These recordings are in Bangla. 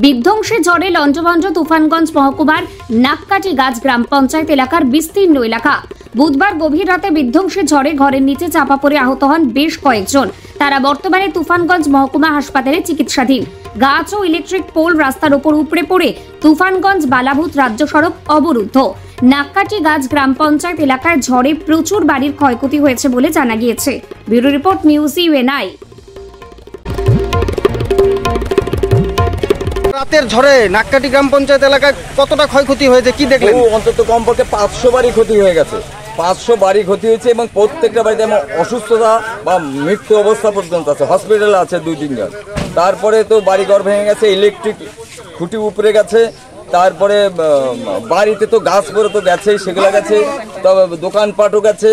বিধ্বংসী ঝড়ে লন্ডভন্ড তুফানগঞ্জ মহকুমার নাককাটি গাছ গ্রাম পঞ্চায়েত এলাকার বিস্তীর্ণ এলাকা। বুধবার গভীর রাতে বিধ্বংসী ঝড়ে ঘরের নিচে চাপা পড়ে আহত হন বেশ কয়েকজন। তারা বর্তমানে তুফানগঞ্জ মহকুমা হাসপাতালে চিকিৎসাধীন। গাছ ও ইলেকট্রিক পোল রাস্তার উপর উপড়ে পড়ে তুফানগঞ্জ বালাভূত রাজ্য সড়ক অবরুদ্ধ। নাককাটি গাছ গ্রাম পঞ্চায়েত এলাকায় ঝড়ে প্রচুর বাড়ির ক্ষয়ক্ষতি হয়েছে বলে জানা গিয়েছে। Bureau report news UNI. রাতের ঝড়ে নাককাটি গ্রাম পঞ্চায়েত এলাকায় কতটা ক্ষয়ক্ষতি হয়েছে কি দেখলেন? অন্তত কমপক্ষে 500 বাড়ি ক্ষতি হয়ে গেছে। 500 বাড়ি ক্ষতি হয়েছে এবং প্রত্যেকটা বাড়িতে এমন অসুস্থতা বা মৃত্যু অবস্থা পর্যন্ত আছে, হসপিটালে আছে 2-3 জন। তারপরে তো বাড়িঘর ভেঙে গেছে, ইলেকট্রিক খুঁটি উপরে গেছে, তারপরে বাড়িতে তো গাছ পরে তো গেছেই, সেগুলো গেছে, তবে দোকানপাটও গেছে,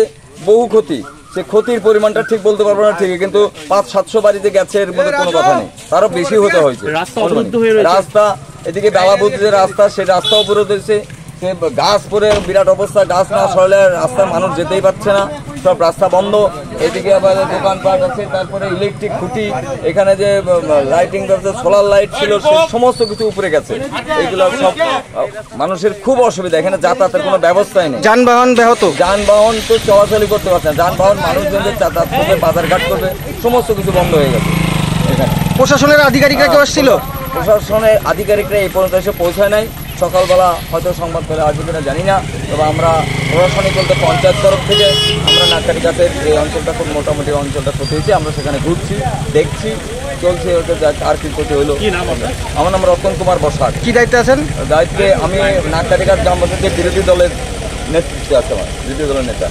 বহু ক্ষতি। সে ক্ষতির পরিমাণটা ঠিক বলতে পারবো না ঠিকই, কিন্তু 500-700 বাড়িতে গেছে, এর মধ্যে কোনো কথা নেই, তারও বেশি হতে হয়েছে। রাস্তা এদিকে বালাভূত যে রাস্তা, সেই রাস্তা অবরোধ হয়েছে, সে গাছ পরে বিরাট অবস্থা, গাছ না সরলে রাস্তায় মানুষ যেতেই পারছে না, সব রাস্তা বন্ধ। এদিকে আবার দোকানপাট আছে, তারপরে ইলেকট্রিক খুঁটি, এখানে যে লাইটিং সোলার লাইট ছিল সে সমস্ত কিছু উপরে গেছে। এগুলো সব মানুষের খুব অসুবিধা, এখানে যাতায়াতের কোনো ব্যবস্থাই নেই। যানবাহন ব্যাহত, যানবাহন তো চলাচলই করতে পারছে না, যানবাহন মানুষজনদের যাতায়াত করবে, বাজারঘাট করবে, সমস্ত কিছু বন্ধ হয়ে গেছে। এখানে প্রশাসনের আধিকারিকরা কেউ আসছিল? প্রশাসনের আধিকারিকরা এই পর্যন্ত এসে পৌঁছায় নাই। সকালবেলা হয়তো সংবাদ পেলে আসবে কিনা জানি না, তবে আমরা প্রশাসনিক বলতে পঞ্চায়েত তরফ থেকে আমরা নাককাটি গাছের এই অঞ্চলটা খুব মোটামুটি অঞ্চলটা ক্ষতি হয়েছে, আমরা সেখানে ঘুরছি, দেখছি, চলছে, আর কি ক্ষতি হলো। আমার নাম রতন কুমার বসাক। কি দায়িত্বে আছেন? দায়িত্বে আমি নাককাটি গাছ গ্রাম পঞ্চায়েতের বিরোধী দলের নেতৃত্বে আছে, আমার বিরোধী দলের নেতা।